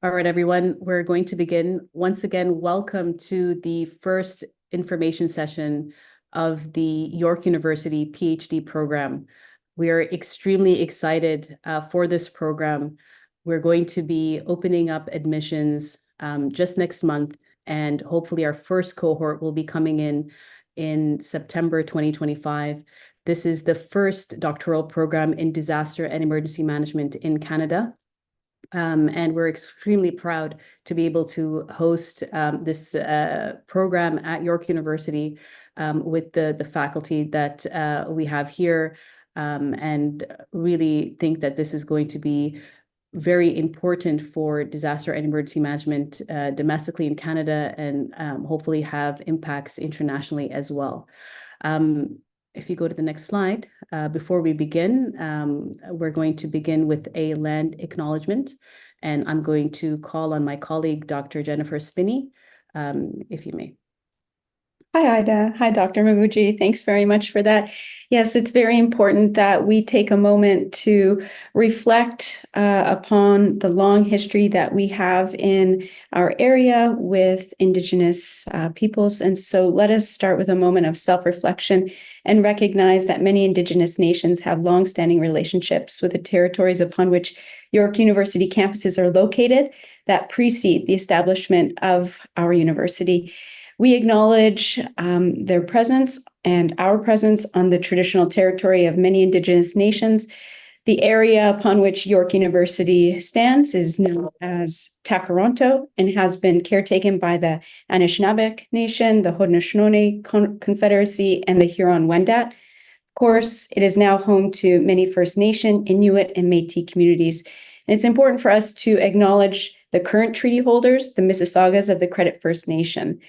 All right, everyone, we're going to begin. Once again, welcome to the first information session of the York University PhD program. We are extremely excited for this program. We're going to be opening up admissions just next month, and hopefully our first cohort will be coming in September 2025. This is the first doctoral program in disaster and emergency management in Canada. And we're extremely proud to be able to host this program at York University with the faculty that we have here, and really think that this is going to be very important for disaster and emergency management domestically in Canada, and hopefully have impacts internationally as well. If you go to the next slide, before we begin, we're going to begin with a land acknowledgement, and I'm going to call on my colleague, Dr. Jennifer Spinney, if you may. Hi, Ida. Hi, Dr. Mamuji. Thanks very much for that. Yes, it's very important that we take a moment to reflect upon the long history that we have in our area with Indigenous peoples. And so let us start with a moment of self-reflection and recognize that many Indigenous nations have longstanding relationships with the territories upon which York University campuses are located that precede the establishment of our university. We acknowledge their presence and our presence on the traditional territory of many Indigenous nations. The area upon which York University stands is known as Takaronto and has been caretaken by the Anishinaabe Nation, the Haudenosaunee Confederacy, and the Huron-Wendat. Of course, it is now home to many First Nation, Inuit, and Métis communities. And it's important for us to acknowledge the current treaty holders, the Mississaugas of the Credit First Nation.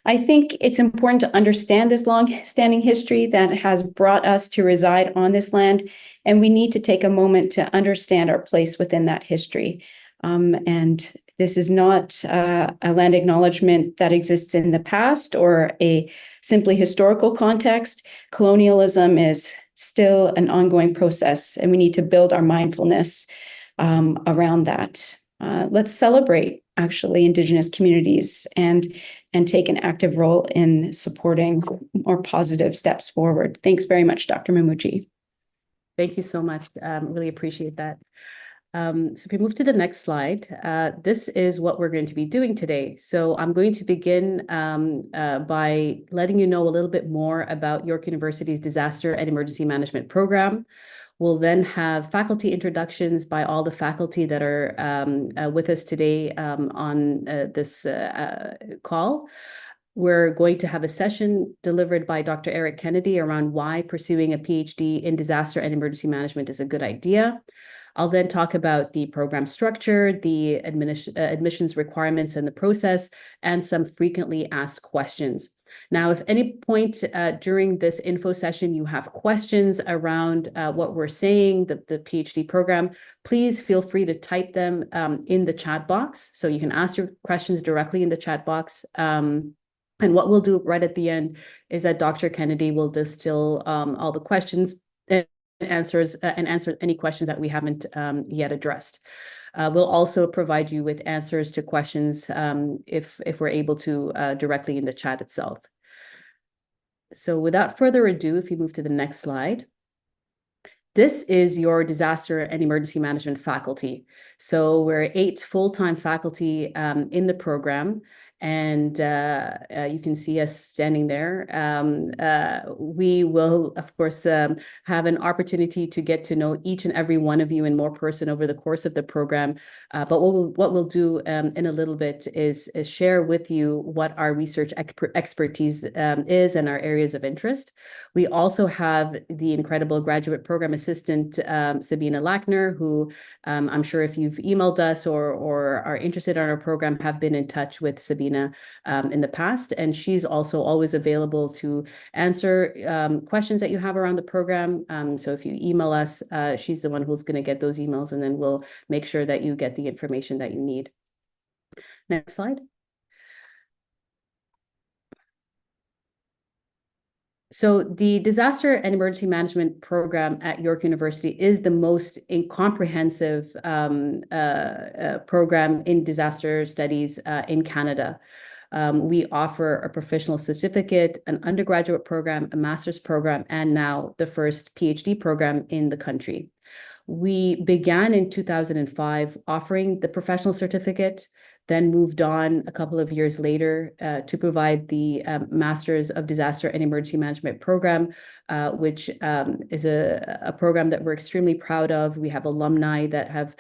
I think it's important to understand this long-standing history that has brought us to reside on this land, and we need to take a moment to understand our place within that history. And this is not a land acknowledgement that exists in the past or a simply historical context. Colonialism is still an ongoing process, and we need to build our mindfulness around that. Let's celebrate actually Indigenous communities and take an active role in supporting more positive steps forward. Thanks very much, Dr. Mamuji. Thank you so much. Really appreciate that. So if we move to the next slide, this is what we're going to be doing today. So I'm going to begin by letting you know a little bit more about York University's Disaster and Emergency Management Program. We'll then have faculty introductions by all the faculty that are with us today on this call. We're going to have a session delivered by Dr. Eric Kennedy around why pursuing a PhD in disaster and emergency management is a good idea. I'll then talk about the program structure, the admissions requirements and the process, and some frequently asked questions. Now, if any point during this info session you have questions around what we're saying, the PhD program, please feel free to type them in the chat box. So you can ask your questions directly in the chat box. And what we'll do right at the end is that Dr. Kennedy will distill all the questions and answer any questions that we haven't yet addressed. We'll also provide you with answers to questions if we're able to directly in the chat itself. So without further ado, if you move to the next slide. This is your disaster and emergency management faculty. So we're 8 full-time faculty in the program, and you can see us standing there. We will, of course, have an opportunity to get to know each and every one of you in more person over the course of the program. But what we'll do in a little bit is share with you what our research expertise is and our areas of interest. We also have the incredible graduate program assistant, Sabina Lackner, who I'm sure if you've emailed us or are interested in our program, have been in touch with Sabina in the past, and she's also always available to answer questions that you have around the program. So if you email us, she's the one who's going to get those emails, and then we'll make sure that you get the information that you need. Next slide. So the Disaster and Emergency Management program at York University is the most comprehensive program in disaster studies in Canada. We offer a professional certificate, an undergraduate program, a master's program, and now the first PhD program in the country. We began in 2005 offering the professional certificate, then moved on a couple of years later to provide the Masters of Disaster and Emergency Management program, which is a program that we're extremely proud of. We have alumni that have,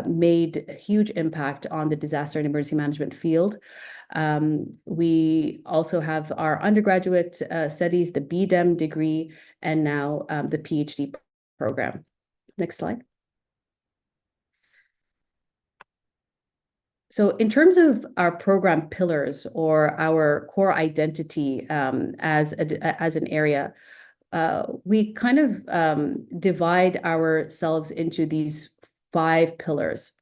made a huge impact on the disaster and emergency management field. We also have our undergraduate studies, the BDEM degree, and now the PhD program. Next slide. So in terms of our program pillars or our core identity as an area, we kind of divide ourselves into these 5 pillars.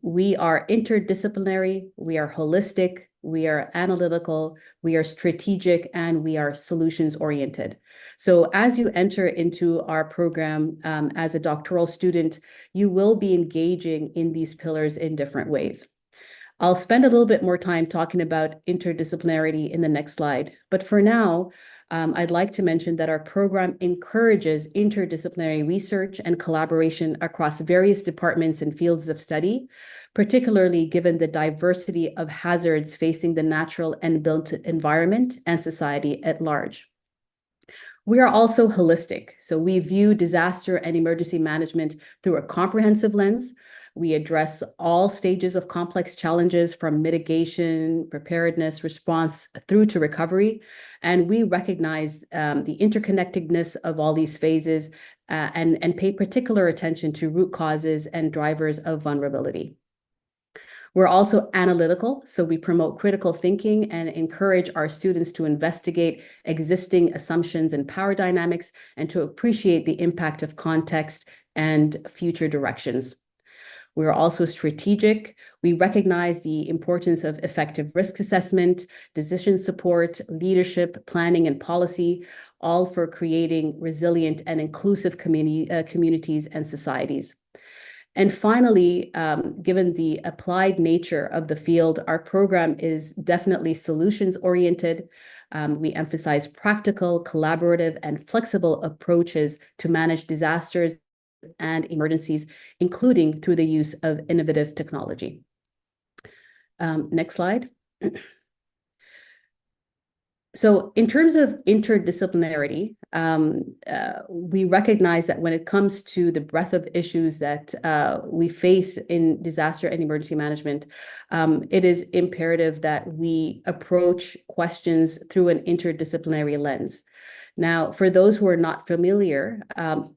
We are interdisciplinary, we are holistic, we are analytical, we are strategic, and we are solutions oriented. So as you enter into our program as a doctoral student, you will be engaging in these pillars in different ways. I'll spend a little bit more time talking about interdisciplinarity in the next slide. But for now, I'd like to mention that our program encourages interdisciplinary research and collaboration across various departments and fields of study, particularly given the diversity of hazards facing the natural and built environment and society at large. We are also holistic, so we view disaster and emergency management through a comprehensive lens. We address all stages of complex challenges from mitigation, preparedness, response, through to recovery. And we recognize the interconnectedness of all these phases and pay particular attention to root causes and drivers of vulnerability. We're also analytical, so we promote critical thinking and encourage our students to investigate existing assumptions and power dynamics and to appreciate the impact of context and future directions. We're also strategic. We recognize the importance of effective risk assessment, decision support, leadership, planning, and policy, all for creating resilient and inclusive communities and societies. And finally, given the applied nature of the field, our program is definitely solutions-oriented. We emphasize practical, collaborative, and flexible approaches to manage disasters and emergencies, including through the use of innovative technology. Next slide. So in terms of interdisciplinarity, we recognize that when it comes to the breadth of issues that we face in disaster and emergency management, it is imperative that we approach questions through an interdisciplinary lens. Now, for those who are not familiar,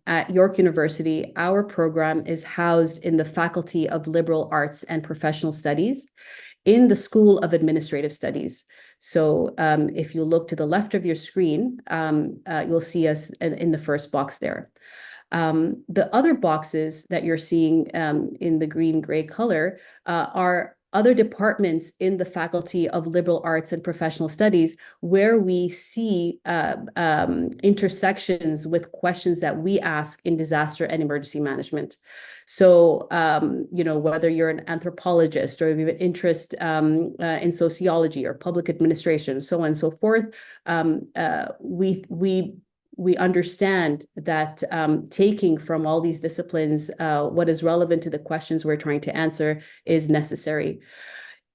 at York University, our program is housed in the Faculty of Liberal Arts and Professional Studies in the School of Administrative Studies. So if you look to the left of your screen, you'll see us in the first box there. The other boxes that you're seeing in the green-gray color are other departments in the Faculty of Liberal Arts and Professional Studies where we see intersections with questions that we ask in disaster and emergency management. So, whether you're an anthropologist or you have an interest in sociology or public administration, so on and so forth, we understand that taking from all these disciplines what is relevant to the questions we're trying to answer is necessary.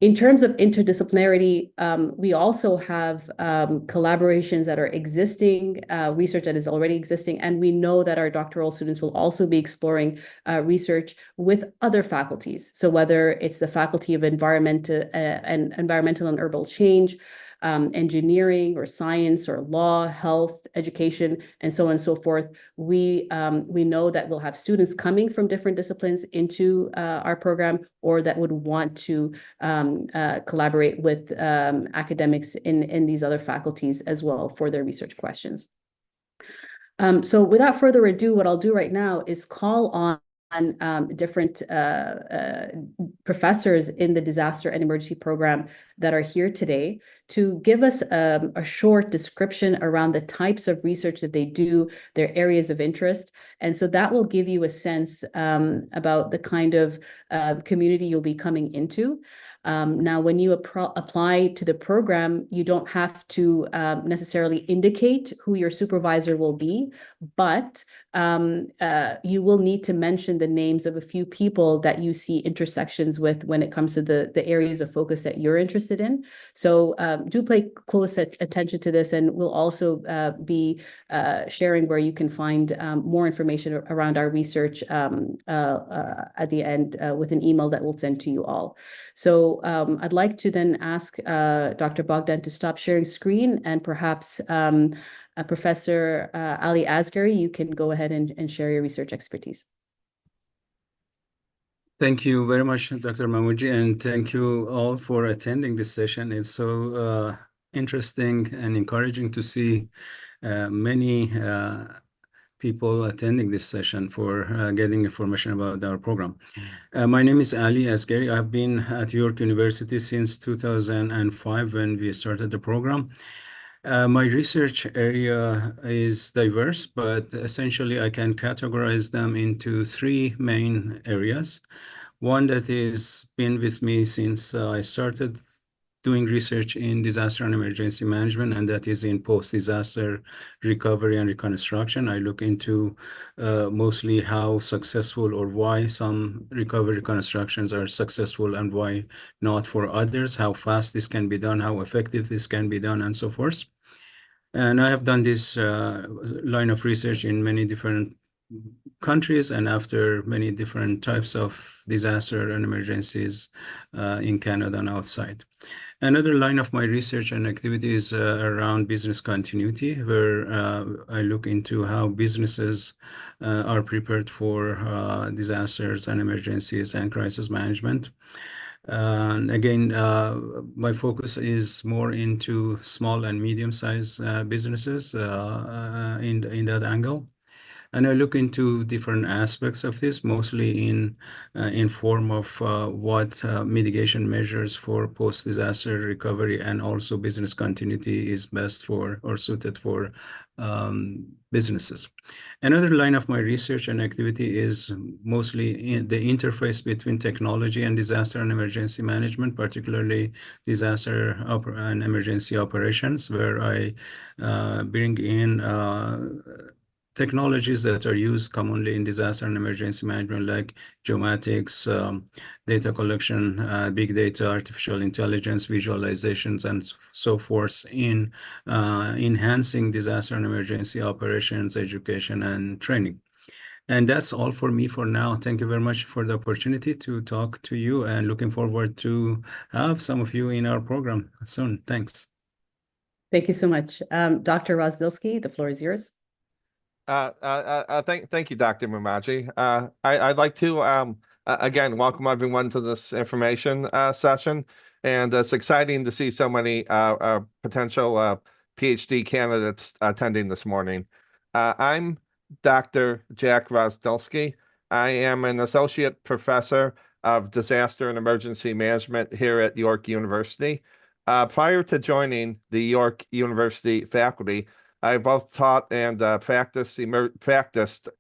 In terms of interdisciplinarity, we also have collaborations that are existing, research that is already existing, and we know that our doctoral students will also be exploring research with other faculties. So whether it's the Faculty of Environmental and Urban Change, engineering or science or law, health, education, and so on and so forth. We know that we'll have students coming from different disciplines into our program or that would want to collaborate with academics in these other faculties as well for their research questions. So without further ado, what I'll do right now is call on different professors in the disaster and emergency program that are here today to give us a short description around the types of research that they do, their areas of interest. And so that will give you a sense about the kind of community you'll be coming into. Now, when you apply to the program, you don't have to necessarily indicate who your supervisor will be, but you will need to mention the names of a few people that you see intersections with when it comes to the areas of focus that you're interested in. So do pay close attention to this, and we'll also be sharing where you can find more information around our research at the end with an email that we'll send to you all. So I'd like to then ask Dr. Bogdan to stop sharing screen, and perhaps Professor Ali Asghari, you can go ahead and share your research expertise. Thank you very much, Dr. Mahmoudji, and thank you all for attending this session. It's so interesting and encouraging to see many people attending this session for getting information about our program. My name is Ali Asghari. I've been at York University since 2005 when we started the program. My research area is diverse, but essentially I can categorize them into three main areas. One that has been with me since I started doing research in disaster and emergency management, and that is in post-disaster recovery and reconstruction. I look into mostly how successful or why some recovery reconstructions are successful and why not for others, how fast this can be done, how effective this can be done, and so forth. And I have done this line of research in many different countries and after many different types of disaster and emergencies in Canada and outside. Another line of my research and activity is around business continuity, where I look into how businesses are prepared for disasters and emergencies and crisis management. And again, my focus is more into small and medium-sized businesses in that angle. And I look into different aspects of this, mostly in form of what mitigation measures for post-disaster recovery and also business continuity is best for or suited for businesses. Another line of my research and activity is mostly in the interface between technology and disaster and emergency management, particularly disaster and emergency operations, where I bring in technologies that are used commonly in disaster and emergency management, like geomatics, data collection, big data, artificial intelligence, visualizations, and so forth in enhancing disaster and emergency operations, education, and training. And that's all for me for now. Thank you very much for the opportunity to talk to you, and looking forward to have some of you in our program soon. Thanks. Thank you so much. Dr. Rozdilsky, the floor is yours. Thank you, Dr. Mamaji. I'd like to again welcome everyone to this information session, and it's exciting to see so many potential PhD candidates attending this morning. I'm Dr. Jack Rozdilsky. I am an associate professor of disaster and emergency management here at York University. Prior to joining the York University faculty, I both taught and practiced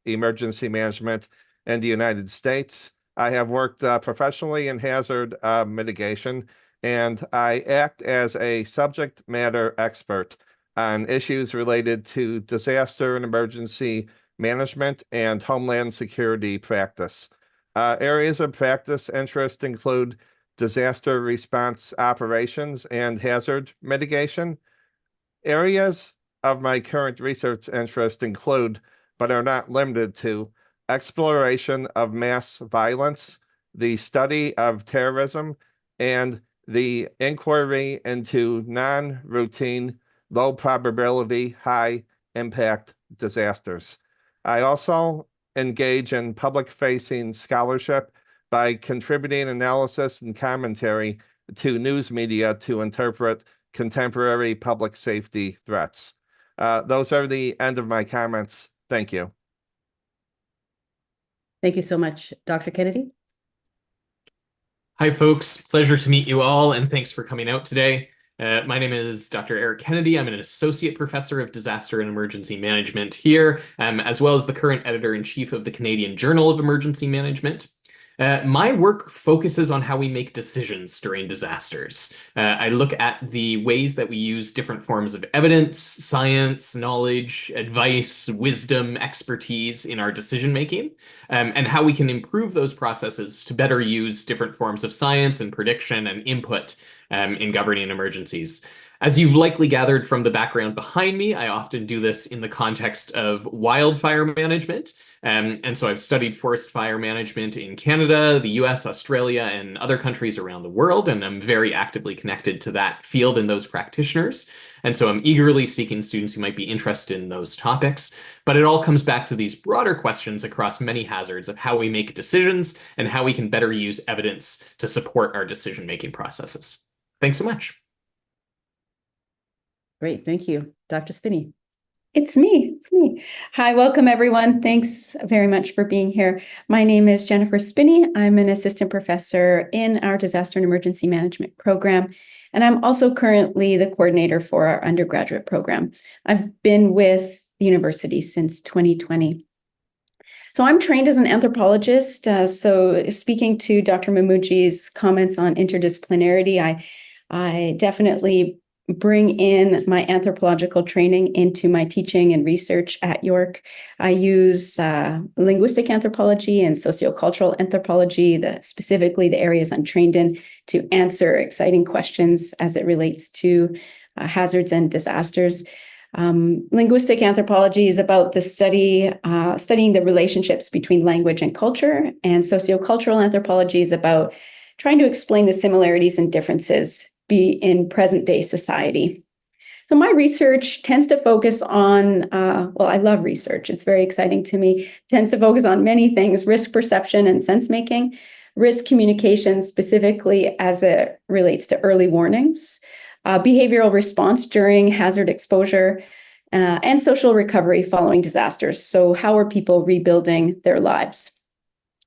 emergency management in the United States. I have worked professionally in hazard mitigation, and I act as a subject matter expert on issues related to disaster and emergency management and homeland security practice. Areas of practice interest include disaster response operations and hazard mitigation. Areas of my current research interest include, but are not limited to, exploration of mass violence, the study of terrorism, and the inquiry into non-routine, low probability, high impact disasters. I also engage in public-facing scholarship by contributing analysis and commentary to news media to interpret contemporary public safety threats. Those are the end of my comments. Thank you. Thank you so much, Dr. Kennedy. Hi, folks. Pleasure to meet you all, and thanks for coming out today. My name is Dr. Eric Kennedy. I'm an associate professor of disaster and emergency management here, as well as the current editor-in-chief of the Canadian Journal of Emergency Management. My work focuses on how we make decisions during disasters. I look at the ways that we use different forms of evidence, science, knowledge, advice, wisdom, expertise in our decision-making, and how we can improve those processes to better use different forms of science and prediction and input in governing emergencies. As you've likely gathered from the background behind me, I often do this in the context of wildfire management. And so I've studied forest fire management in Canada, the US, Australia, and other countries around the world, and I'm very actively connected to that field and those practitioners. And so I'm eagerly seeking students who might be interested in those topics. But it all comes back to these broader questions across many hazards of how we make decisions and how we can better use evidence to support our decision-making processes. Thanks so much. Great, thank you. Dr. Spinney. It's me. Hi, welcome everyone. Thanks very much for being here. My name is Jennifer Spinney. I'm an assistant professor in our disaster and emergency management program, and I'm also currently the coordinator for our undergraduate program. I've been with the university since 2020. So I'm trained as an anthropologist. So speaking to Dr. Mamouji's comments on interdisciplinarity, I definitely bring in my anthropological training into my teaching and research at York. I use linguistic anthropology and sociocultural anthropology, specifically the areas I'm trained in, to answer exciting questions as it relates to hazards and disasters. Linguistic anthropology is about the studying the relationships between language and culture, and sociocultural anthropology is about trying to explain the similarities and differences in present-day society. So my research tends to focus on, I love research. It's very exciting to me. It tends to focus on many things: risk perception and sense-making, risk communication, specifically as it relates to early warnings, behavioral response during hazard exposure, and social recovery following disasters. So how are people rebuilding their lives?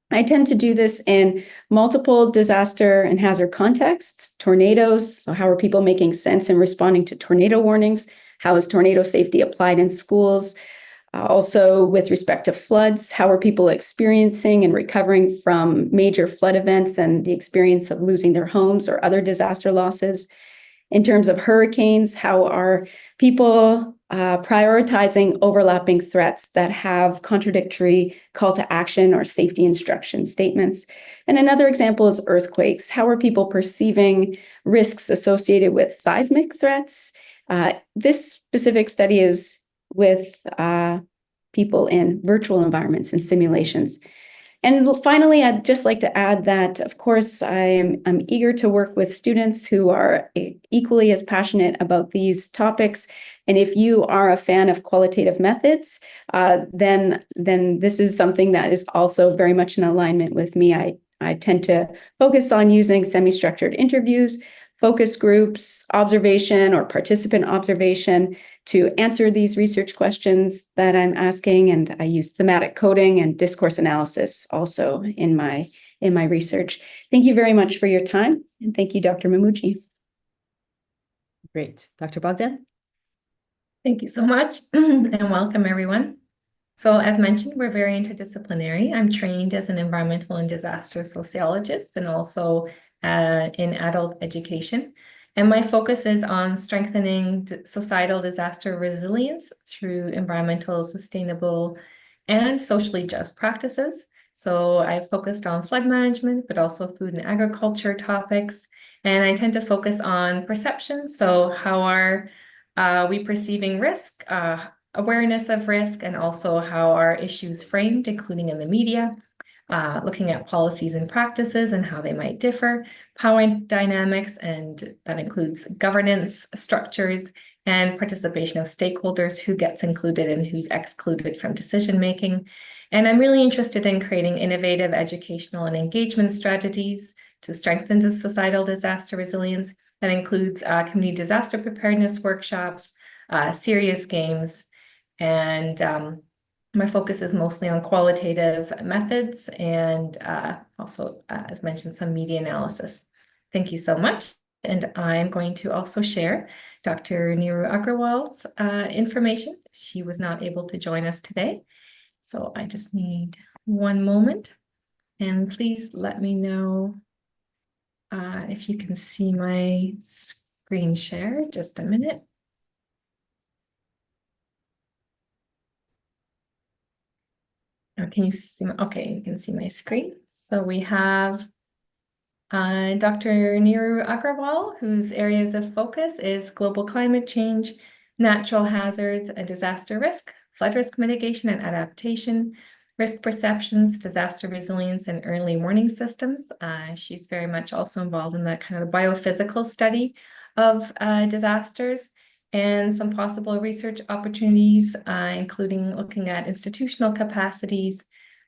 I tend to do this in multiple disaster and hazard contexts. Tornadoes, so how are people making sense and responding to tornado warnings? How is tornado safety applied in schools? Also, with respect to floods, how are people experiencing and recovering from major flood events and the experience of losing their homes or other disaster losses? In terms of hurricanes, how are people prioritizing overlapping threats that have contradictory call to action or safety instruction statements? And another example is earthquakes. How are people perceiving risks associated with seismic threats? This specific study is with people in virtual environments and simulations. And finally, I'd just like to add that, of course, I'm eager to work with students who are equally as passionate about these topics. And if you are a fan of qualitative methods, then this is something that is also very much in alignment with me. I tend to focus on using semi-structured interviews, focus groups, observation or participant observation to answer these research questions that I'm asking. And I use thematic coding and discourse analysis also in my research. Thank you very much for your time. And thank you, Dr. Mamouji. Great. Dr. Bogdan? Thank you so much, and welcome everyone. So as mentioned, we're very interdisciplinary. I'm trained as an environmental and disaster sociologist and also in adult education. And my focus is on strengthening societal disaster resilience through environmental, sustainable, and socially just practices. So I focused on flood management, but also food and agriculture topics. And I tend to focus on perception. So how are we perceiving risk, awareness of risk, and also how are issues framed, including in the media, looking at policies and practices and how they might differ, power dynamics, and that includes governance structures and participation of stakeholders, who gets included and who's excluded from decision making. And I'm really interested in creating innovative educational and engagement strategies to strengthen the societal disaster resilience. That includes community disaster preparedness workshops, serious games, and My focus is mostly on qualitative methods and also, as mentioned, some media analysis. Thank you so much. And I'm going to also share Dr. Neeru Agrawal's information. She was not able to join us today. So I just need one moment. And please let me know if you can see my screen share. Just a minute. Can you see okay, you can see my screen. So we have Dr. Neeru Agrawal, whose areas of focus is global climate change, natural hazards, and disaster risk, flood risk mitigation and adaptation, risk perceptions, disaster resilience, and early warning systems. She's very much also involved in the kind of the biophysical study of disasters and some possible research opportunities, including looking at institutional capacities,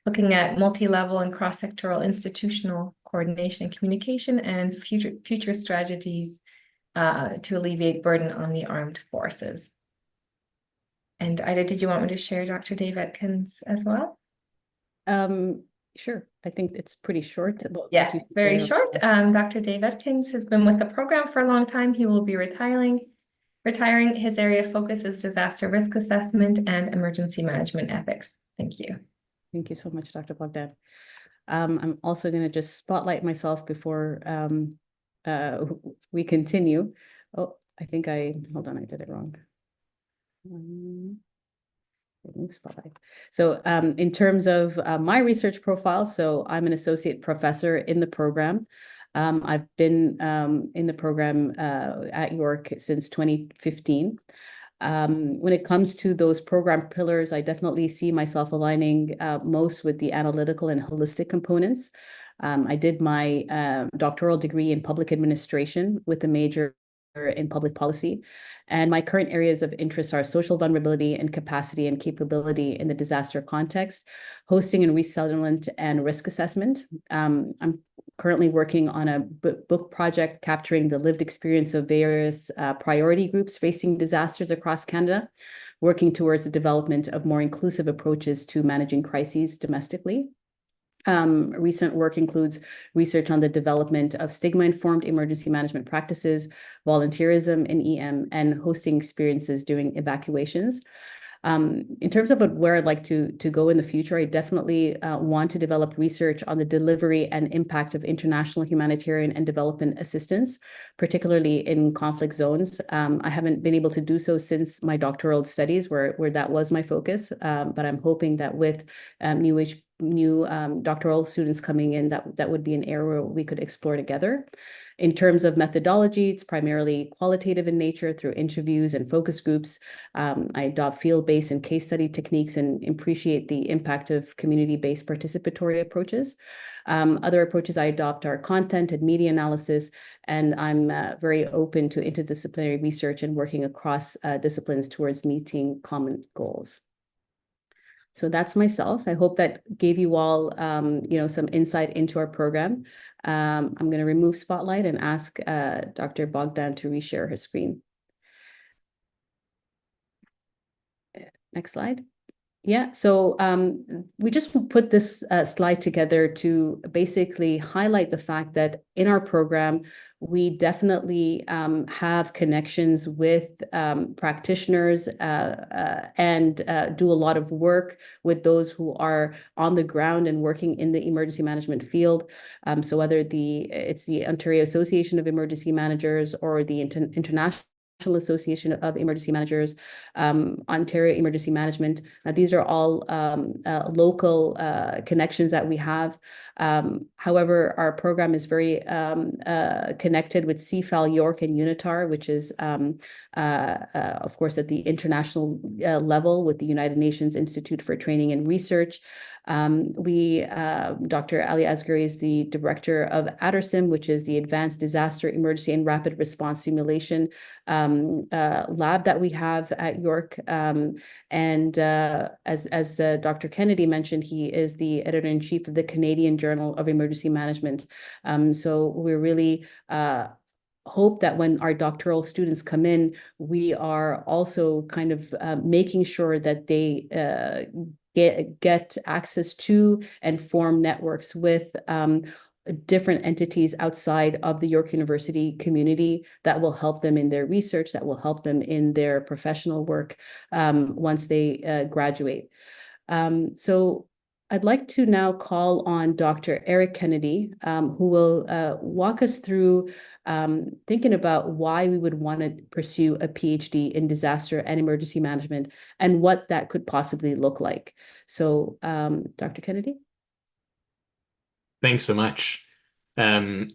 looking at multi-level and cross-sectoral institutional coordination and communication, and future strategies to alleviate burden on the armed forces. And Ida, did you want me to share Dr. Dave Atkins as well? Sure. I think it's pretty short. Yes, it's very short. Dr. Dave Atkins has been with the program for a long time. He will be retiring. His area of focus is disaster risk assessment and emergency management ethics. Thank you. Thank you so much, Dr. Bogdan. I'm also going to just spotlight myself before we continue. Oh, hold on, I did it wrong. Remove spotlight. So in terms of my research profile, so I'm an associate professor in the program. I've been in the program at York since 2015. When it comes to those program pillars, I definitely see myself aligning most with the analytical and holistic components. I did my doctoral degree in public administration with a major in public policy. And my current areas of interest are social vulnerability and capacity and capability in the disaster context, hosting and resettlement and risk assessment. I'm currently working on a book project capturing the lived experience of various priority groups facing disasters across Canada, working towards the development of more inclusive approaches to managing crises domestically. Recent work includes research on the development of stigma-informed emergency management practices, volunteerism in EM, and hosting experiences during evacuations. In terms of where I'd like to go in the future, I definitely want to develop research on the delivery and impact of international humanitarian and development assistance, particularly in conflict zones. I haven't been able to do so since my doctoral studies, where that was my focus. But I'm hoping that with new doctoral students coming in, that would be an area we could explore together. In terms of methodology, it's primarily qualitative in nature through interviews and focus groups. I adopt field-based and case study techniques and appreciate the impact of community-based participatory approaches. Other approaches I adopt are content and media analysis, and I'm very open to interdisciplinary research and working across disciplines towards meeting common goals. So that's myself. I hope that gave you all, some insight into our program. I'm going to remove Spotlight and ask Dr. Bogdan to reshare his screen. Next slide. Yeah, so we just put this slide together to basically highlight the fact that in our program, we definitely have connections with practitioners and do a lot of work with those who are on the ground and working in the emergency management field. So whether it's the Ontario Association of Emergency Managers or the International Association of Emergency Managers, Ontario Emergency Management. These are all local connections that we have. However, our program is very connected with CFAL York and UNITAR, which is, of course, at the international level with the United Nations Institute for Training and Research. Dr. Ali Asghari is the director of ADRSIM, which is the Advanced Disaster Emergency and Rapid Response Simulation lab that we have at York. And as Dr. Kennedy mentioned, he is the editor-in-chief of the Canadian Journal of Emergency Management. So we're really hope that when our doctoral students come in, we are also kind of making sure that they get access to and form networks with different entities outside of the York University community that will help them in their research, that will help them in their professional work once they graduate. So I'd like to now call on Dr. Eric Kennedy, who will walk us through thinking about why we would want to pursue a PhD in disaster and emergency management and what that could possibly look like. So, Dr. Kennedy? Thanks so much. And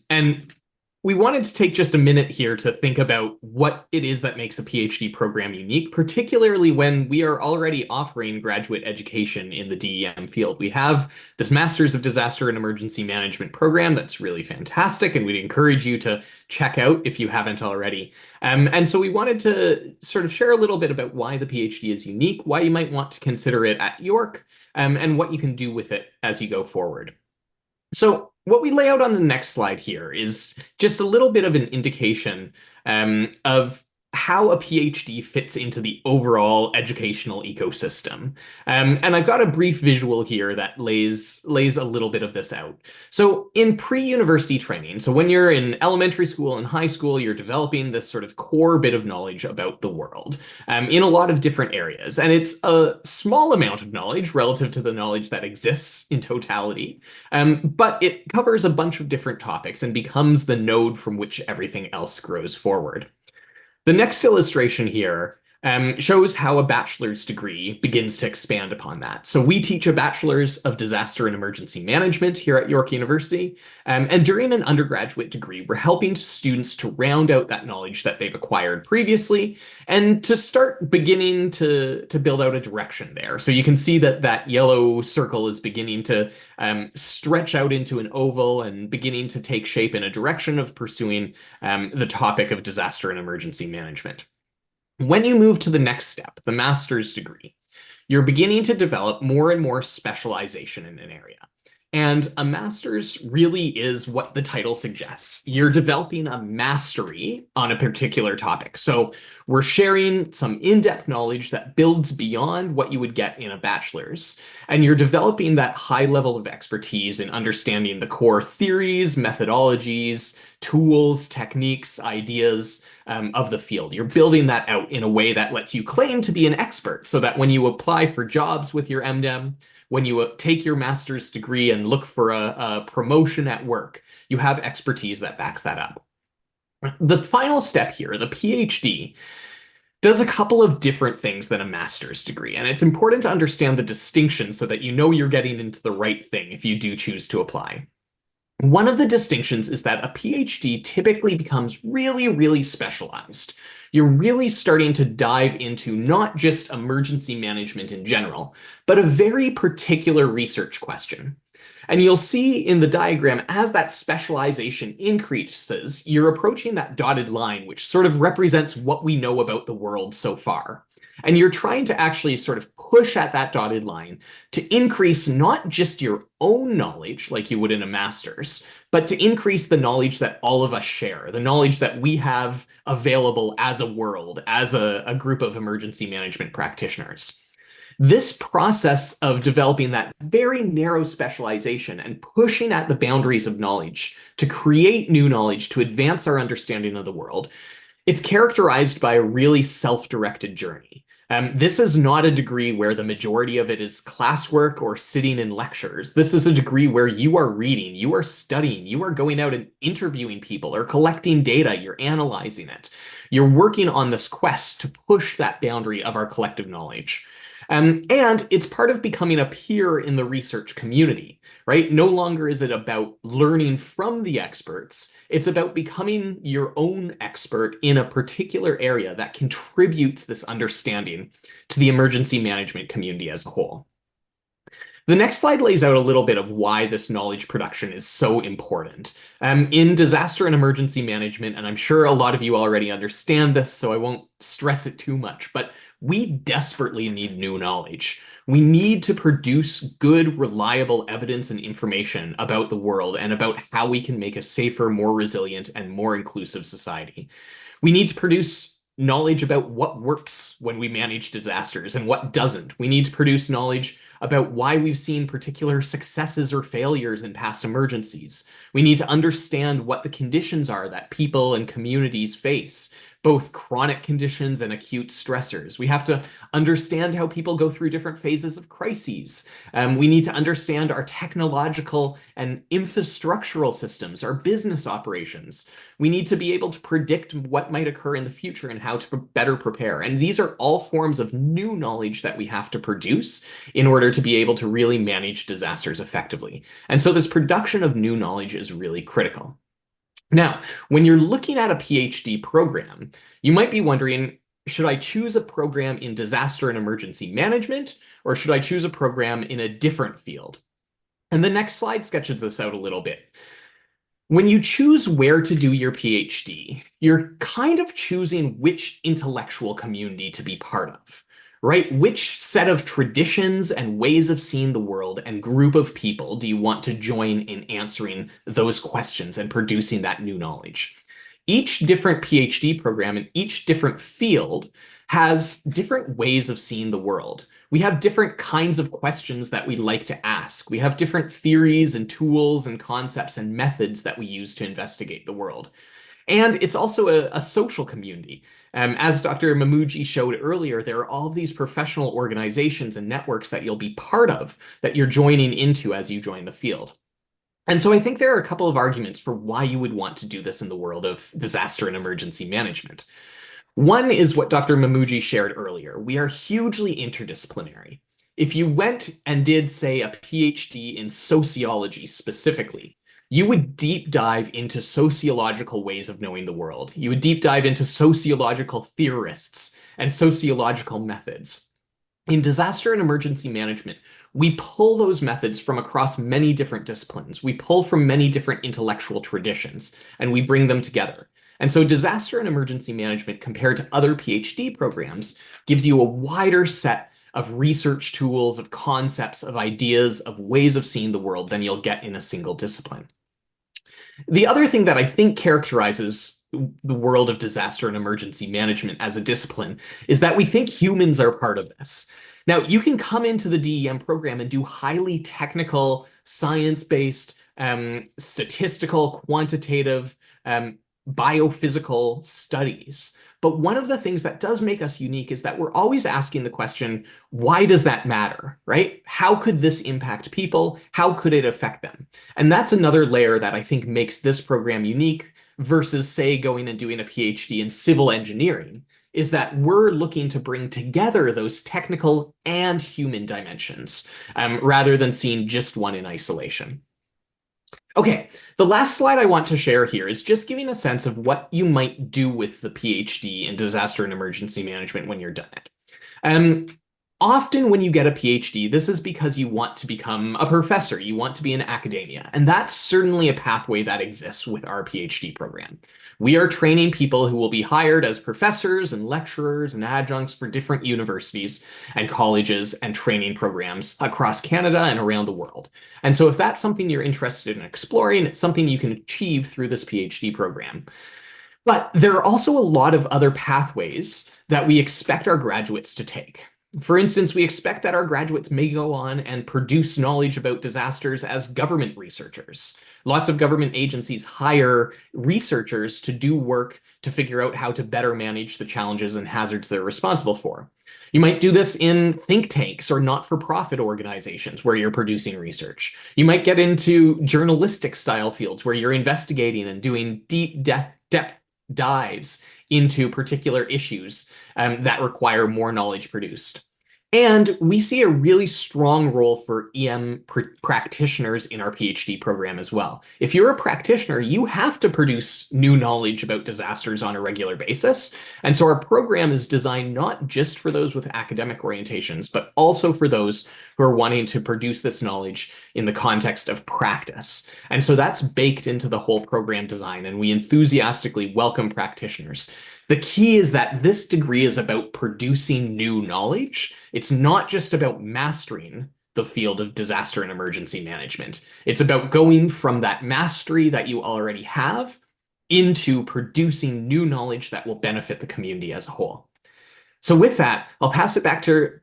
we wanted to take just a minute here to think about what it is that makes a PhD program unique, particularly when we are already offering graduate education in the DEM field. We have this Masters of Disaster and Emergency Management program that's really fantastic, and we'd encourage you to check out if you haven't already. And so we wanted to sort of share a little bit about why the PhD is unique, why you might want to consider it at York, and what you can do with it as you go forward. So what we lay out on the next slide here is just a little bit of an indication of how a PhD fits into the overall educational ecosystem. And I've got a brief visual here that lays a little bit of this out. So in pre-university training, so when you're in elementary school and high school, you're developing this sort of core bit of knowledge about the world in a lot of different areas. And it's a small amount of knowledge relative to the knowledge that exists in totality. But it covers a bunch of different topics and becomes the node from which everything else grows forward. The next illustration here shows how a bachelor's degree begins to expand upon that. So we teach a bachelor's of disaster and emergency management here at York University. And during an undergraduate degree, we're helping students to round out that knowledge that they've acquired previously and to start beginning to build out a direction there. So you can see that that yellow circle is beginning to stretch out into an oval and beginning to take shape in a direction of pursuing the topic of disaster and emergency management. When you move to the next step, the master's degree, you're beginning to develop more and more specialization in an area. And a master's really is what the title suggests. You're developing a mastery on a particular topic. So we're sharing some in-depth knowledge that builds beyond what you would get in a bachelor's. And you're developing that high level of expertise in understanding the core theories, methodologies, tools, techniques, ideas of the field. You're building that out in a way that lets you claim to be an expert so that when you apply for jobs with your MDem, when you take your master's degree and look for a promotion at work, you have expertise that backs that up. The final step here, the PhD, does a couple of different things than a master's degree, and it's important to understand the distinction so that you know you're getting into the right thing if you do choose to apply. One of the distinctions is that a PhD typically becomes really, really specialized. You're really starting to dive into not just emergency management in general, but a very particular research question. And you'll see in the diagram, as that specialization increases, you're approaching that dotted line, which sort of represents what we know about the world so far. And you're trying to actually sort of push at that dotted line to increase not just your own knowledge like you would in a master's, but to increase the knowledge that all of us share, the knowledge that we have available as a world, as a group of emergency management practitioners. This process of developing that very narrow specialization and pushing at the boundaries of knowledge to create new knowledge, to advance our understanding of the world, it's characterized by a really self-directed journey. This is not a degree where the majority of it is classwork or sitting in lectures. This is a degree where you are reading, you are studying, you are going out and interviewing people or collecting data, you're analyzing it. You're working on this quest to push that boundary of our collective knowledge. And it's part of becoming a peer in the research community, right? No longer is it about learning from the experts. It's about becoming your own expert in a particular area that contributes this understanding to the emergency management community as a whole. The next slide lays out a little bit of why this knowledge production is so important. In disaster and emergency management, and I'm sure a lot of you already understand this, so I won't stress it too much, but we desperately need new knowledge. We need to produce good, reliable evidence and information about the world and about how we can make a safer, more resilient, and more inclusive society. We need to produce knowledge about what works when we manage disasters and what doesn't. We need to produce knowledge about why we've seen particular successes or failures in past emergencies. We need to understand what the conditions are that people and communities face, both chronic conditions and acute stressors. We have to understand how people go through different phases of crises. We need to understand our technological and infrastructural systems, our business operations. We need to be able to predict what might occur in the future and how to better prepare. And these are all forms of new knowledge that we have to produce in order to be able to really manage disasters effectively. And so this production of new knowledge is really critical. Now, when you're looking at a PhD program, you might be wondering, should I choose a program in disaster and emergency management, or should I choose a program in a different field? And the next slide sketches this out a little bit. When you choose where to do your PhD, you're kind of choosing which intellectual community to be part of, right? Which set of traditions and ways of seeing the world and group of people do you want to join in answering those questions and producing that new knowledge? Each different PhD program in each different field has different ways of seeing the world. We have different kinds of questions that we like to ask. We have different theories and tools and concepts and methods that we use to investigate the world. And it's also a social community. As Dr. Mamuji showed earlier, there are all of these professional organizations and networks that you'll be part of that you're joining into as you join the field. And so I think there are a couple of arguments for why you would want to do this in the world of disaster and emergency management. One is what Dr. Mamuji shared earlier. We are hugely interdisciplinary. If you went and did, say, a PhD in sociology specifically, you would deep dive into sociological ways of knowing the world. You would deep dive into sociological theorists and sociological methods. In disaster and emergency management, we pull those methods from across many different disciplines. We pull from many different intellectual traditions, and we bring them together. And so disaster and emergency management compared to other PhD programs gives you a wider set of research tools, of concepts, of ideas, of ways of seeing the world than you'll get in a single discipline. The other thing that I think characterizes the world of disaster and emergency management as a discipline is that we think humans are part of this. Now, you can come into the DEM program and do highly technical, science-based, statistical, quantitative, biophysical studies. But one of the things that does make us unique is that we're always asking the question, why does that matter, right? How could this impact people? How could it affect them? And that's another layer that I think makes this program unique versus, say, going and doing a PhD in civil engineering, is that we're looking to bring together those technical and human dimensions, rather than seeing just one in isolation. Okay, the last slide I want to share here is just giving a sense of what you might do with the PhD in disaster and emergency management when you're done it. Often when you get a PhD, this is because you want to become a professor, you want to be in academia, and that's certainly a pathway that exists with our PhD program. We are training people who will be hired as professors and lecturers and adjuncts for different universities and colleges and training programs across Canada and around the world. And so if that's something you're interested in exploring, it's something you can achieve through this PhD program. But there are also a lot of other pathways that we expect our graduates to take. For instance, we expect that our graduates may go on and produce knowledge about disasters as government researchers. Lots of government agencies hire researchers to do work to figure out how to better manage the challenges and hazards they're responsible for. You might do this in think tanks or not-for-profit organizations where you're producing research. You might get into journalistic style fields where you're investigating and doing deep depth dives into particular issues that require more knowledge produced. And we see a really strong role for EM practitioners in our PhD program as well. If you're a practitioner, you have to produce new knowledge about disasters on a regular basis. And so our program is designed not just for those with academic orientations, but also for those who are wanting to produce this knowledge in the context of practice. And so that's baked into the whole program design, and we enthusiastically welcome practitioners. The key is that this degree is about producing new knowledge. It's not just about mastering the field of disaster and emergency management. It's about going from that mastery that you already have into producing new knowledge that will benefit the community as a whole. So with that, I'll pass it back to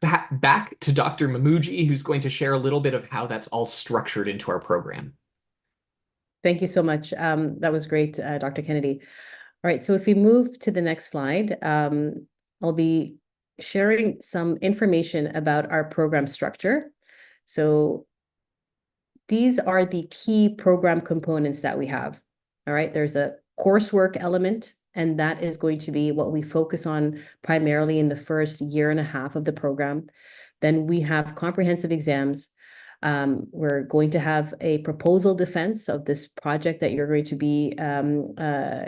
Dr. Mamuji, who's going to share a little bit of how that's all structured into our program. Thank you so much. That was great, Dr. Kennedy. All right, so if we move to the next slide, I'll be sharing some information about our program structure. So these are the key program components that we have. All right, there's a coursework element, and that is going to be what we focus on primarily in the first year and a half of the program. Then we have comprehensive exams. We're going to have a proposal defense of this project that you're going to be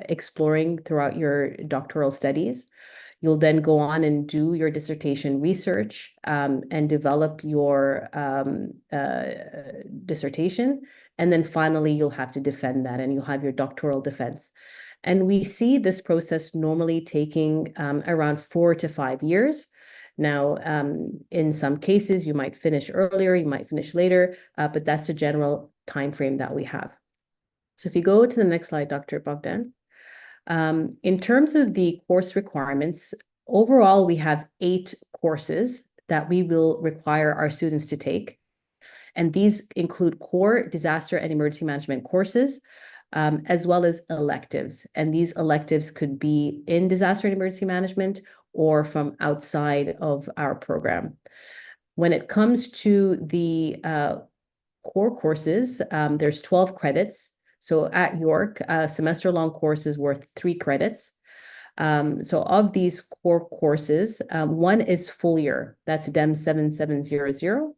exploring throughout your doctoral studies. You'll then go on and do your dissertation research and develop your dissertation. And then finally, you'll have to defend that and you'll have your doctoral defense. And we see this process normally taking around 4 to 5 years. Now, in some cases, you might finish earlier, you might finish later, but that's the general time frame that we have. So if you go to the next slide, Dr. Bogdan. In terms of the course requirements, overall, we have 8 courses that we will require our students to take. And these include core disaster and emergency management courses, as well as electives. And these electives could be in disaster and emergency management or from outside of our program. When it comes to the core courses, there's 12 credits. So at York, a semester-long course is worth 3 credits. So of these core courses, one is full year. That's DEM 7700.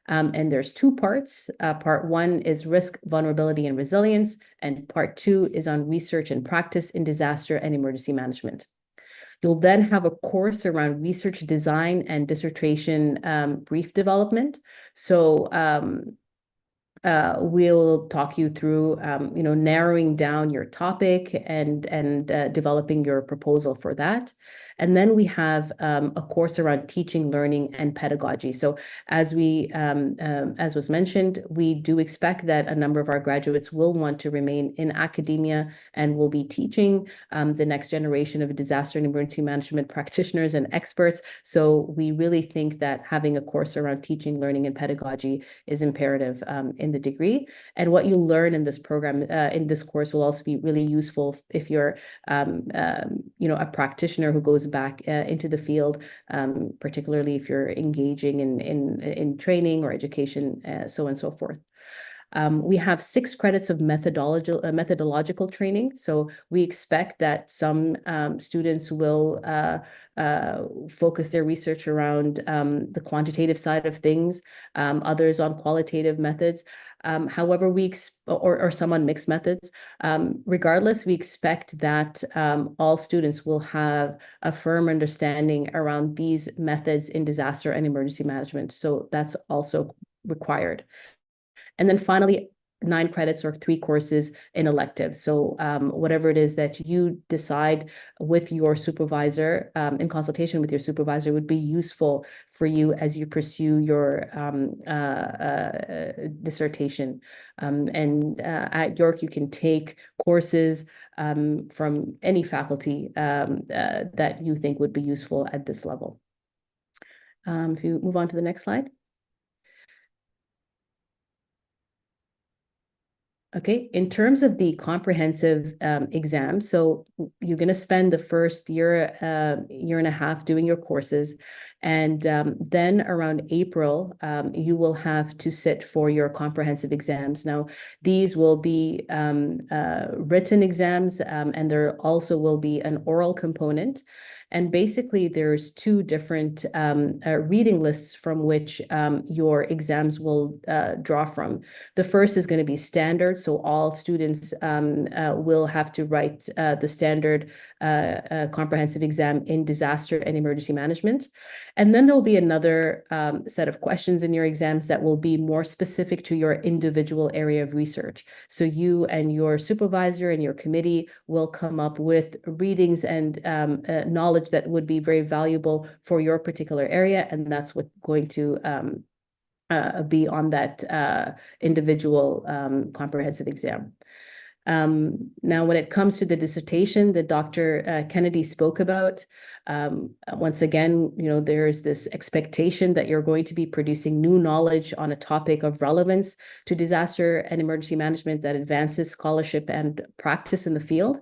And there's 2 parts. Part 1 is risk, vulnerability, and resilience. And part 2 is on research and practice in disaster and emergency management. You'll then have a course around research design and dissertation brief development. So we'll talk you through, narrowing down your topic and developing your proposal for that. And then we have a course around teaching, learning, and pedagogy. So as was mentioned, we do expect that a number of our graduates will want to remain in academia and will be teaching the next generation of disaster and emergency management practitioners and experts. So we really think that having a course around teaching, learning, and pedagogy is imperative in the degree. And what you learn in this program, in this course, will also be really useful if you're, a practitioner who goes back into the field, particularly if you're engaging in training or education, so on and so forth. We have 6 credits of methodological training. So we expect that some students will focus their research around the quantitative side of things, others on qualitative methods. However, or some on mixed methods. Regardless, we expect that all students will have a firm understanding around these methods in disaster and emergency management. So that's also required. And then finally, 9 credits or 3 courses in elective. So whatever it is that you decide with your supervisor, in consultation with your supervisor, would be useful for you as you pursue your dissertation. And at York, you can take courses from any faculty that you think would be useful at this level. If you move on to the next slide. Okay, in terms of the comprehensive exam, so you're going to spend the first year and a half doing your courses, and then around April, you will have to sit for your comprehensive exams. Now, these will be written exams, and there also will be an oral component. And basically, there's two different reading lists from which your exams will draw from. The first is going to be standard. So all students will have to write the standard comprehensive exam in disaster and emergency management. And then there'll be another set of questions in your exams that will be more specific to your individual area of research. So you and your supervisor and your committee will come up with readings and knowledge that would be very valuable for your particular area, and that's what's going to be on that individual comprehensive exam. Now, when it comes to the dissertation that Dr. Kennedy spoke about, once again, there's this expectation that you're going to be producing new knowledge on a topic of relevance to disaster and emergency management that advances scholarship and practice in the field.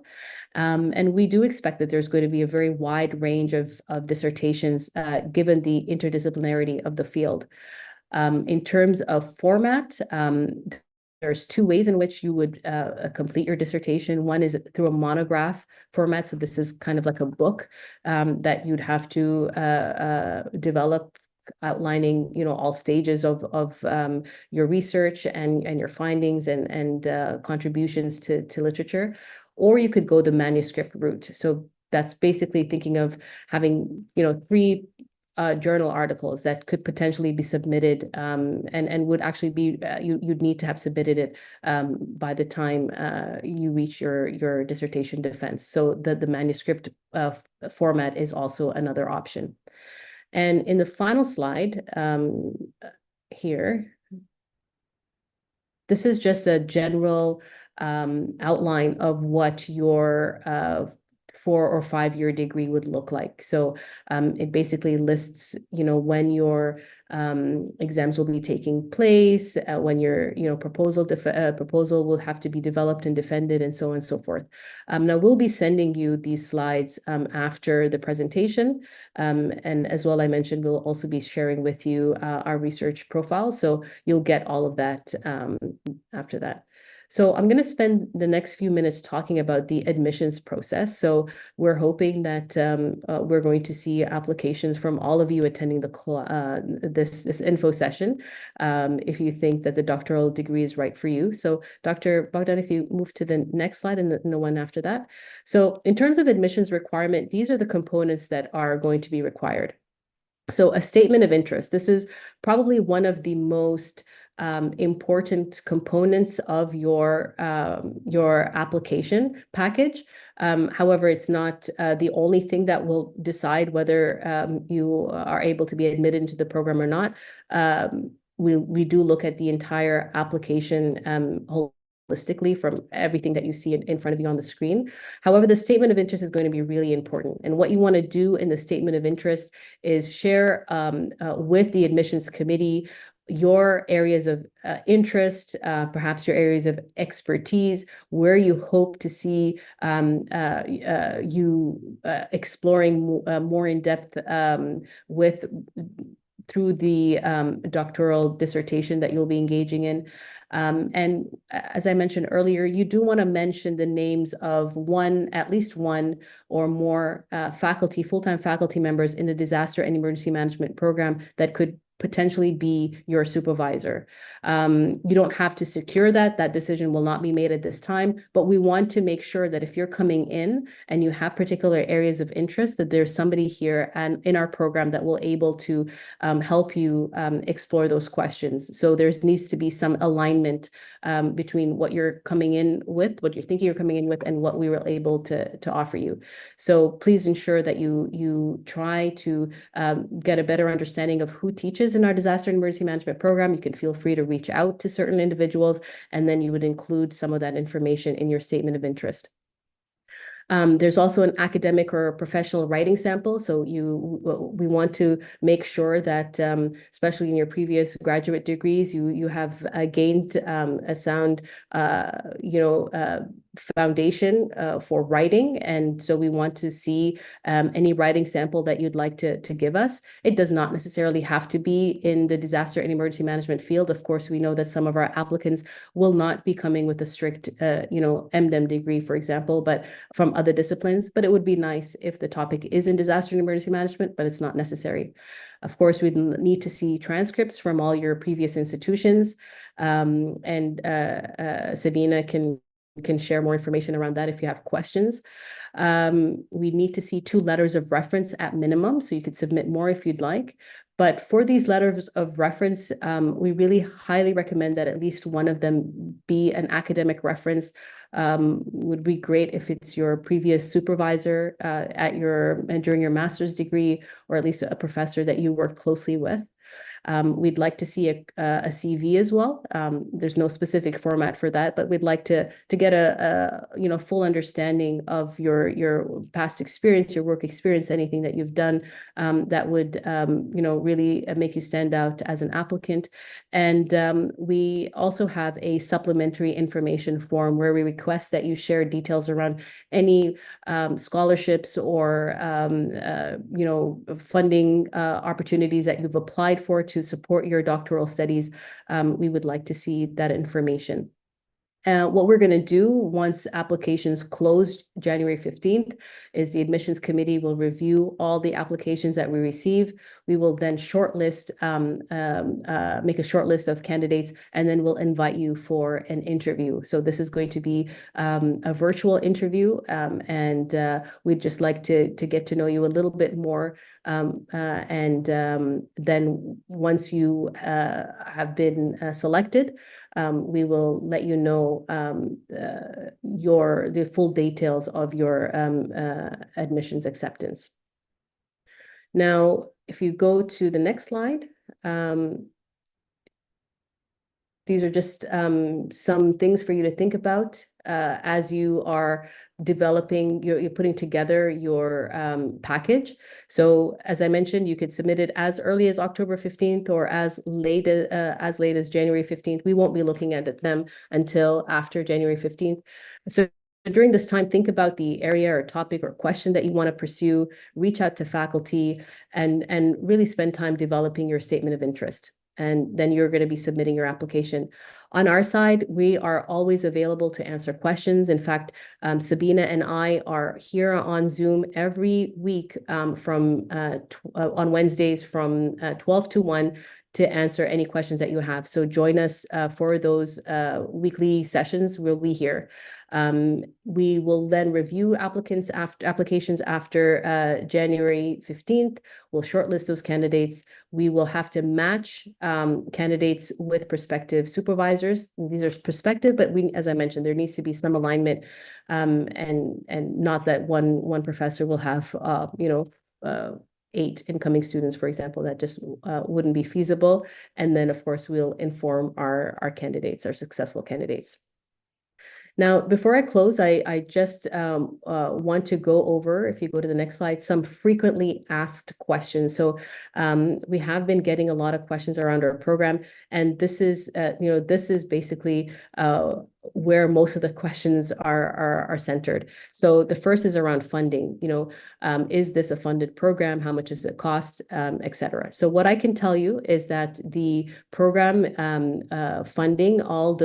And we do expect that there's going to be a very wide range of dissertations given the interdisciplinarity of the field. In terms of format, there's two ways in which you would complete your dissertation. One is through a monograph format. So this is kind of like a book that you'd have to develop, outlining, all stages of your research and your findings and contributions to literature. Or you could go the manuscript route. So that's basically thinking of having, 3 journal articles that could potentially be submitted and would actually be you'd need to have submitted it by the time you reach your dissertation defense. So the manuscript format is also another option. And in the final slide here, this is just a general outline of what your 4 or 5 year degree would look like. So it basically lists, when your exams will be taking place, when your, proposal will have to be developed and defended, and so on and so forth. Now we'll be sending you these slides after the presentation. And as well, I mentioned, we'll also be sharing with you our research profile. So you'll get all of that after that. So I'm going to spend the next few minutes talking about the admissions process. So we're hoping that we're going to see applications from all of you attending this info session, if you think that the doctoral degree is right for you. So Dr. Bogdan, if you move to the next slide and the one after that. So in terms of admissions requirement, these are the components that are going to be required. So a statement of interest. This is probably one of the most important components of your application package. However, it's not the only thing that will decide whether you are able to be admitted into the program or not. We do look at the entire application holistically from everything that you see in front of you on the screen. However, the statement of interest is going to be really important. And what you want to do in the statement of interest is share with the admissions committee your areas of interest, perhaps your areas of expertise, where you hope to see you exploring more in depth through the doctoral dissertation that you'll be engaging in. And as I mentioned earlier, you do want to mention the names of at least one or more full-time faculty members in the disaster and emergency management program that could potentially be your supervisor. You don't have to secure that decision will not be made at this time, but we want to make sure that if you're coming in and you have particular areas of interest, that there's somebody here and in our program that will able to help you explore those questions. So there needs to be some alignment between what you're coming in with, what you're thinking you're coming in with, and what we were able to offer you. So please ensure that you try to get a better understanding of who teaches in our disaster and emergency management program. You can feel free to reach out to certain individuals, and then you would include some of that information in your statement of interest. There's also an academic or professional writing sample. So we want to make sure that, especially in your previous graduate degrees, you have gained a sound, foundation for writing, and so we want to see any writing sample that you'd like to give us. It does not necessarily have to be in the disaster and emergency management field. Of course, we know that some of our applicants will not be coming with a strict, MDiv degree, for example, but from other disciplines. But it would be nice if the topic is in disaster and emergency management, but it's not necessary. Of course, we need to see transcripts from all your previous institutions, and Sabina can share more information around that if you have questions. We need to see 2 letters of reference at minimum, so you could submit more if you'd like. But for these letters of reference, we really highly recommend that at least one of them be an academic reference. Would be great if it's your previous supervisor during your master's degree, or at least a professor that you work closely with. We'd like to see a CV as well. There's no specific format for that, but we'd like to get a full understanding of your past experience, your work experience, anything that you've done that would really make you stand out as an applicant. And we also have a supplementary information form where we request that you share details around any scholarships or funding opportunities that you've applied for to support your doctoral studies. We would like to see that information. What we're going to do once applications close January 15th is the admissions committee will review all the applications that we receive. We will then shortlist, make a short list of candidates, and then we'll invite you for an interview. So this is going to be a virtual interview, and we'd just like to get to know you a little bit more. And then once you have been selected, we will let you know the full details of your admissions acceptance. Now, if you go to the next slide, these are just some things for you to think about as you are developing, you're putting together your package. So as I mentioned, you could submit it as early as October 15th or as late as January 15th. We won't be looking at them until after January 15th. So during this time, think about the area or topic or question that you want to pursue, reach out to faculty, and really spend time developing your statement of interest. And then you're going to be submitting your application. On our side, we are always available to answer questions. In fact, Sabina and I are here on Zoom every week on Wednesdays from 12 to 1 to answer any questions that you have. So join us for those weekly sessions. We'll be here. We will then review applications after January 15th. We'll shortlist those candidates. We will have to match candidates with prospective supervisors. These are prospective, but as I mentioned, there needs to be some alignment, and not that one professor will have 8 incoming students, for example. That just wouldn't be feasible. And then, of course, we'll inform our candidates, our successful candidates. Now, before I close, I just want to go over, if you go to the next slide, some frequently asked questions. So we have been getting a lot of questions around our program, and this is basically where most of the questions are centered. So the first is around funding. Is this a funded program? How much does it cost, etc. So what I can tell you is that the program funding all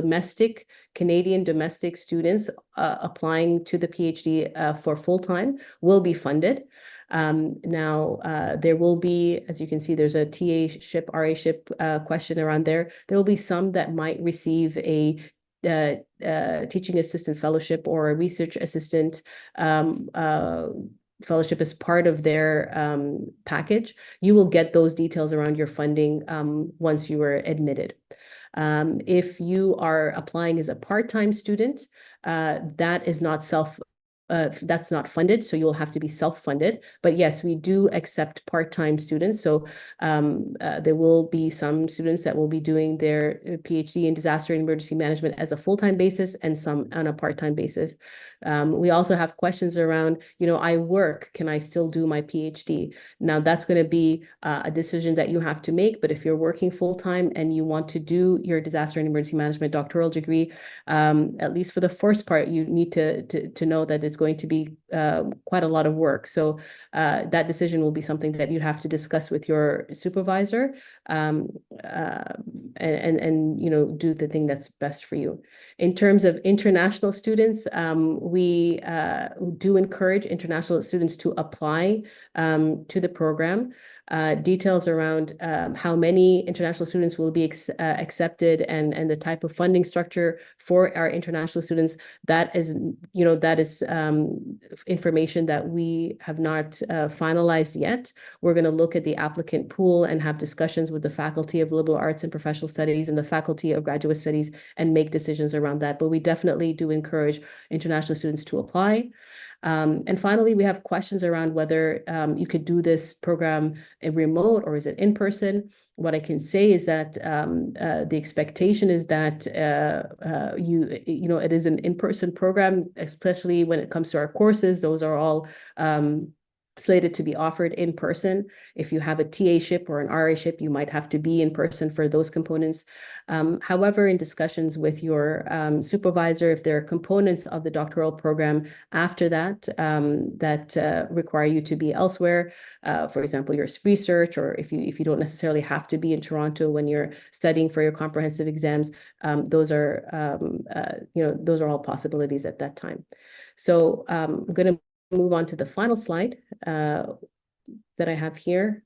Canadian domestic students applying to the PhD for full-time will be funded. Now, there will be, as you can see, there's a TA-ship, RA-ship question around there. There will be some that might receive a teaching assistant fellowship or a research assistant fellowship as part of their package. You will get those details around your funding once you are admitted. If you are applying as a part-time student, that is not that's not funded, so you'll have to be self-funded. But yes, we do accept part-time students. So there will be some students that will be doing their PhD in disaster and emergency management as a full-time basis and some on a part-time basis. We also have questions around, I work, can I still do my PhD? Now, that's going to be a decision that you have to make, but if you're working full-time and you want to do your disaster and emergency management doctoral degree, at least for the first part, you need to know that it's going to be quite a lot of work. So that decision will be something that you have to discuss with your supervisor, and do the thing that's best for you. In terms of international students, we do encourage international students to apply to the program. Details around how many international students will be accepted and the type of funding structure for our international students, that is information that we have not finalized yet. We're going to look at the applicant pool and have discussions with the Faculty of Liberal Arts and Professional Studies and the Faculty of Graduate Studies and make decisions around that. But we definitely do encourage international students to apply. And finally, we have questions around whether you could do this program in remote or is it in person. What I can say is that the expectation is that it is an in-person program, especially when it comes to our courses. Those are all slated to be offered in person. If you have a TA-ship or an RA-ship, you might have to be in person for those components. However, in discussions with your supervisor, if there are components of the doctoral program after that that require you to be elsewhere, for example, your research, or if you don't necessarily have to be in Toronto when you're studying for your comprehensive exams, those are all possibilities at that time. So I'm going to move on to the final slide that I have here.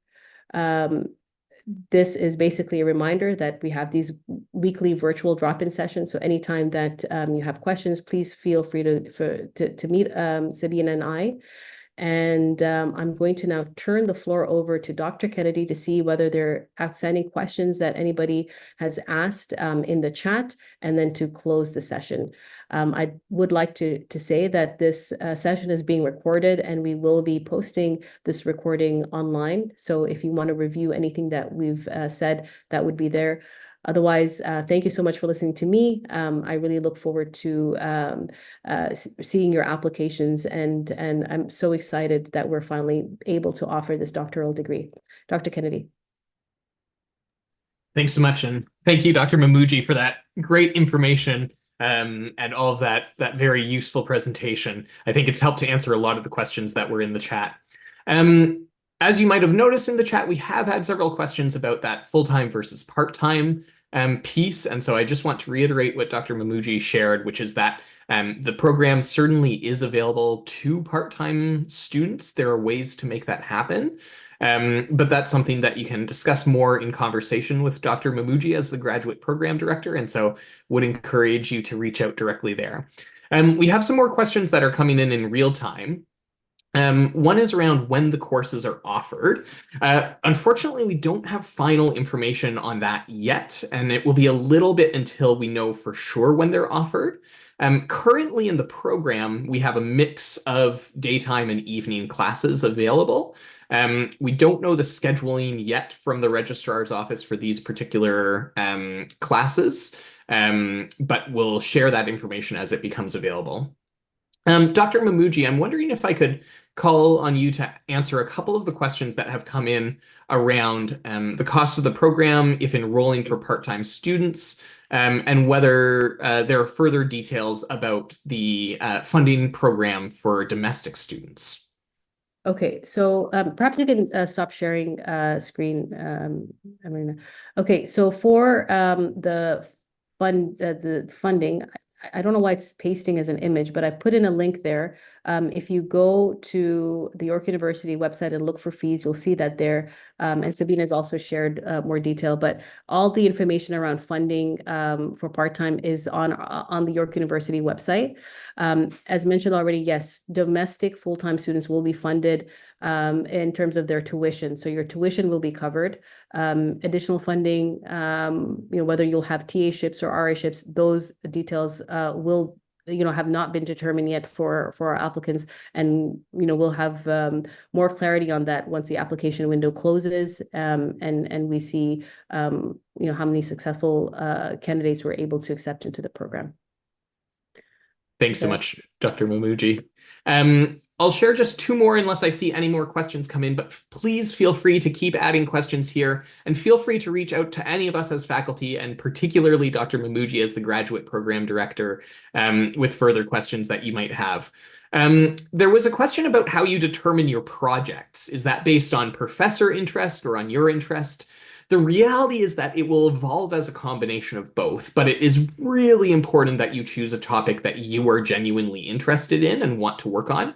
This is basically a reminder that we have these weekly virtual drop-in sessions. So anytime that you have questions, please feel free to meet Sabine and I. And I'm going to now turn the floor over to Dr. Kennedy to see whether there are outstanding questions that anybody has asked in the chat, and then to close the session. I would like to say that this session is being recorded, and we will be posting this recording online. So if you want to review anything that we've said, that would be there. Otherwise, thank you so much for listening to me. I really look forward to seeing your applications, and I'm so excited that we're finally able to offer this doctoral degree. Dr. Kennedy. Thanks so much, and thank you, Dr. Mamuji, for that great information and all of that very useful presentation. I think it's helped to answer a lot of the questions that were in the chat. As you might have noticed in the chat, we have had several questions about that full-time versus part-time piece. And so I just want to reiterate what Dr. Mamuji shared, which is that the program certainly is available to part-time students. There are ways to make that happen. But that's something that you can discuss more in conversation with Dr. Mamuji as the graduate program director. And so would encourage you to reach out directly there. We have some more questions that are coming in real time. One is around when the courses are offered. Unfortunately, we don't have final information on that yet, and it will be a little bit until we know for sure when they're offered. Currently in the program, we have a mix of daytime and evening classes available. We don't know the scheduling yet from the registrar's office for these particular classes, but we'll share that information as it becomes available. Dr. Mamuji, I'm wondering if I could call on you to answer a couple of the questions that have come in around the cost of the program, if enrolling for part-time students, and whether there are further details about the funding program for domestic students. Okay, so perhaps you can stop sharing screen, Marina. Okay, so for the funding, I don't know why it's pasting as an image, but I put in a link there. If you go to the York University website and look for fees, you'll see that there, and Sabine has also shared more detail, but all the information around funding for part-time is on the York University website. As mentioned already, yes, domestic full-time students will be funded in terms of their tuition. So your tuition will be covered. Additional funding, whether you'll have TA-ships or RA-ships, those details will have not been determined yet for our applicants, and we'll have more clarity on that once the application window closes, and we see how many successful candidates we're able to accept into the program. Thanks so Okay. much, Dr. Mamuji. I'll share just two more unless I see any more questions come in, but please feel free to keep adding questions here, and feel free to reach out to any of us as faculty, and particularly Dr. Mamuji as the graduate program director, with further questions that you might have. There was a question about how you determine your projects. Is that based on professor interest or on your interest? The reality is that it will evolve as a combination of both, but it is really important that you choose a topic that you are genuinely interested in and want to work on.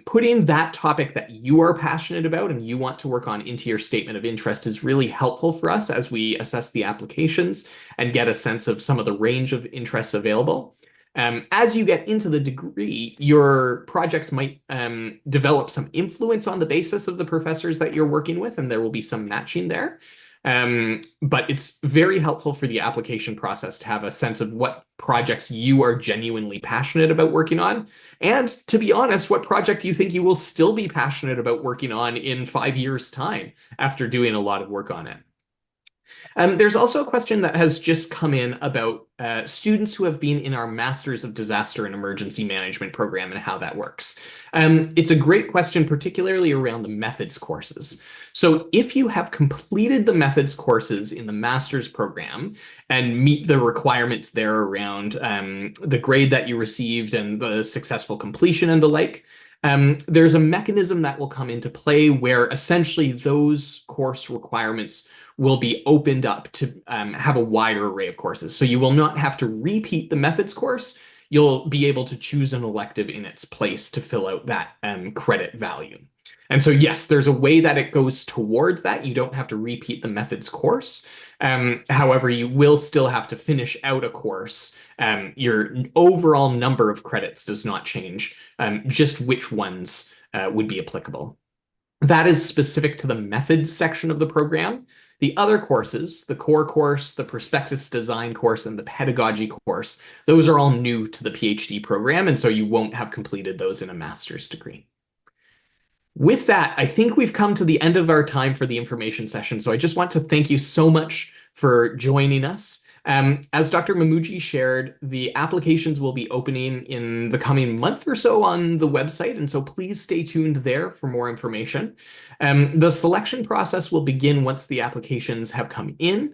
Putting that topic that you are passionate about and you want to work on into your statement of interest is really helpful for us as we assess the applications and get a sense of some of the range of interests available. As you get into the degree, your projects might develop some influence on the basis of the professors that you're working with, and there will be some matching there. But it's very helpful for the application process to have a sense of what projects you are genuinely passionate about working on. And to be honest, what project you think you will still be passionate about working on in 5 years' time after doing a lot of work on it. There's also a question that has just come in about students who have been in our Masters of Disaster and Emergency Management program and how that works. It's a great question, particularly around the methods courses. So if you have completed the methods courses in the master's program and meet the requirements there around the grade that you received and the successful completion and the like, there's a mechanism that will come into play where essentially those course requirements will be opened up to have a wider array of courses. So you will not have to repeat the methods course. You'll be able to choose an elective in its place to fill out that credit value. And so, yes, there's a way that it goes towards that. You don't have to repeat the methods course. However, you will still have to finish out a course. Your overall number of credits does not change, just which ones would be applicable. That is specific to the methods section of the program. The other courses, the core course, the prospectus design course, and the pedagogy course, those are all new to the PhD program, and so you won't have completed those in a master's degree. With that, I think we've come to the end of our time for the information session, so I just want to thank you so much for joining us. As Dr. Mamuji shared, the applications will be opening in the coming month or so on the website, and so please stay tuned there for more information. The selection process will begin once the applications have come in.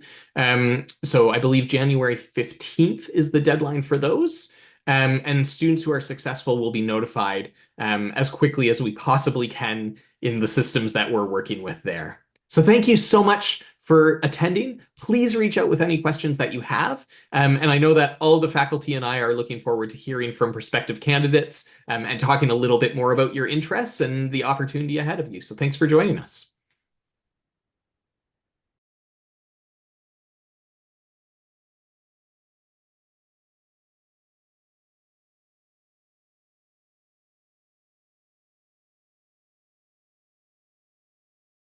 So I believe January 15th is the deadline for those. And students who are successful will be notified as quickly as we possibly can in the systems that we're working with there. So thank you so much for attending. Please reach out with any questions that you have. And I know that all the faculty and I are looking forward to hearing from prospective candidates and talking a little bit more about your interests and the opportunity ahead of you. So thanks for joining us.